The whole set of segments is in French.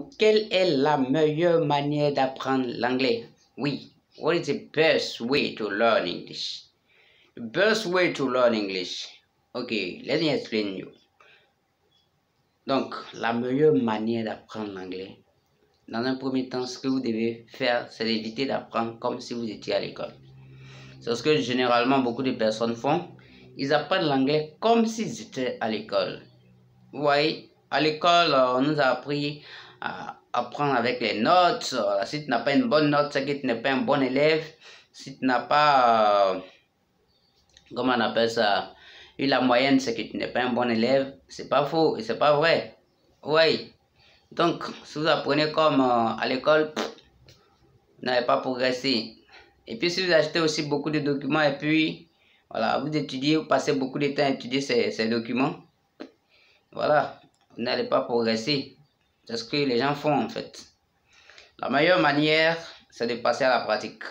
vidéo, quelle est la meilleure manière d'apprendre l'anglais? Oui, what is the best way to learn English? The best way to learn English. Okay, let me explain you. Donc, la meilleure manière d'apprendre l'anglais, dans un premier temps, ce que vous devez faire, c'est d'éviter d'apprendre comme si vous étiez à l'école. C'est ce que généralement beaucoup de personnes font. Ils apprennent l'anglais comme s'ils étaient à l'école. Vous voyez, à l'école, on nous a appris à apprendre avec les notes. Si tu n'as pas une bonne note, c'est que tu n'es pas un bon élève. Si tu n'as pas, comment on appelle ça, eu la moyenne, c'est que tu n'es pas un bon élève. C'est pas faux et c'est pas vrai. Oui. Donc, si vous apprenez comme à l'école, vous n'avez pas progressé. Et puis, si vous achetez aussi beaucoup de documents et puis, voilà, vous étudiez, vous passez beaucoup de temps à étudier ces documents, voilà, vous n'allez pas progresser. C'est ce que les gens font en fait. La meilleure manière, c'est de passer à la pratique.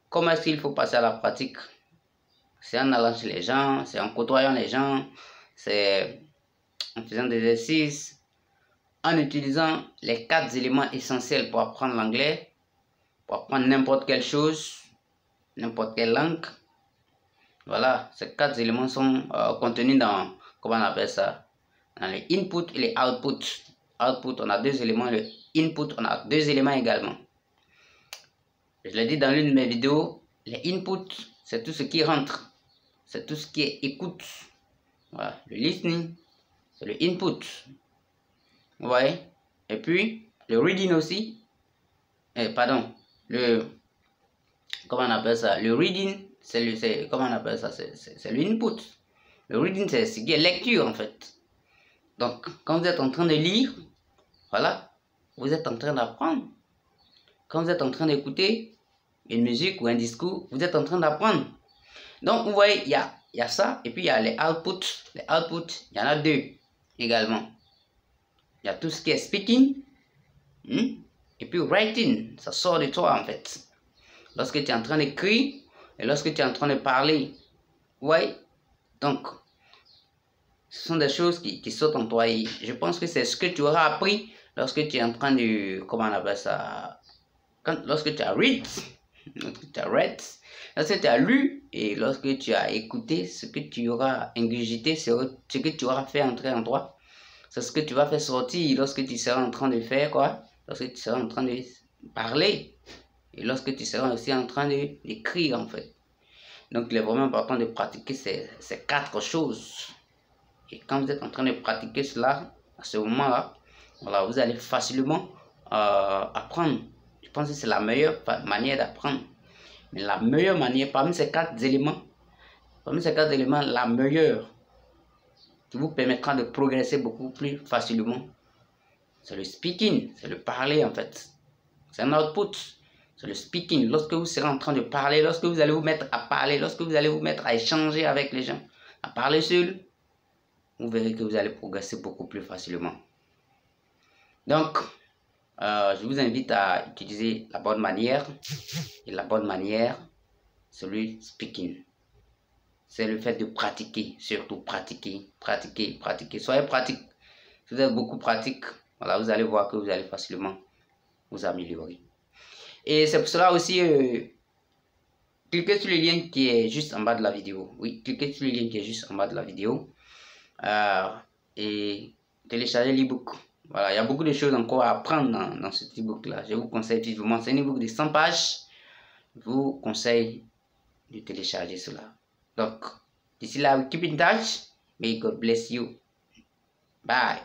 Comment est-ce qu'il faut passer à la pratique? C'est en allant chez les gens, c'est en côtoyant les gens, c'est en faisant des exercices, en utilisant les 4 éléments essentiels pour apprendre l'anglais, pour apprendre n'importe quelle chose, n'importe quelle langue. Voilà, ces 4 éléments sont contenus dans, comment on appelle ça, dans les inputs et les outputs. Output, on a 2 éléments, le input, on a 2 éléments également. Je l'ai dit dans l'une de mes vidéos, les inputs, c'est tout ce qui rentre, c'est tout ce qui est écoute. Voilà, le listening, c'est le input. Vous voyez? Et puis, le reading aussi, comment on appelle ça? Le reading, comment on appelle ça? C'est l'input. Le reading, c'est ce qui est lecture en fait. Donc, quand vous êtes en train de lire, voilà, vous êtes en train d'apprendre. Quand vous êtes en train d'écouter une musique ou un discours, vous êtes en train d'apprendre. Donc, vous voyez, il y a ça, et puis il y a les outputs. Les outputs, il y en a 2 également. Il y a tout ce qui est speaking, et puis writing, ça sort de toi en fait. Lorsque tu es en train d'écrire, et lorsque tu es en train de parler, ouais, donc, ce sont des choses qui sortent en toi, et je pense que c'est ce que tu auras appris lorsque tu es en train de, comment on appelle ça, lorsque tu as read, lorsque tu as lu, et lorsque tu as écouté, ce que tu auras ingurgité, ce que tu auras fait entrer en toi, c'est ce que tu vas faire sortir lorsque tu seras en train de faire quoi, lorsque tu seras en train de parler, et lorsque tu seras aussi en train d'écrire en fait. Donc il est vraiment important de pratiquer ces 4 choses. Et quand vous êtes en train de pratiquer cela, à ce moment-là, voilà, vous allez facilement apprendre. Je pense que c'est la meilleure manière d'apprendre. Mais la meilleure manière, parmi ces 4 éléments, la meilleure qui vous permettra de progresser beaucoup plus facilement, c'est le speaking, c'est le parler en fait. C'est un output, c'est le speaking. Lorsque vous serez en train de parler, lorsque vous allez vous mettre à parler, lorsque vous allez vous mettre à échanger avec les gens, à parler seul, vous verrez que vous allez progresser beaucoup plus facilement. Donc, je vous invite à utiliser la bonne manière. Et la bonne manière, c'est le speaking. C'est le fait de pratiquer, surtout pratiquer. Soyez pratique. Si vous êtes beaucoup pratique, voilà, vous allez voir que vous allez facilement vous améliorer. Et c'est pour cela aussi, cliquez sur le lien qui est juste en bas de la vidéo. Oui, cliquez sur le lien qui est juste en bas de la vidéo. Et téléchargez l'ebook. Voilà, il y a beaucoup de choses encore à apprendre dans cet ebook là. Je vous conseille vivement, c'est un ebook de 100 pages. Je vous conseille de télécharger cela. Donc, d'ici là, keep in touch. May God bless you. Bye.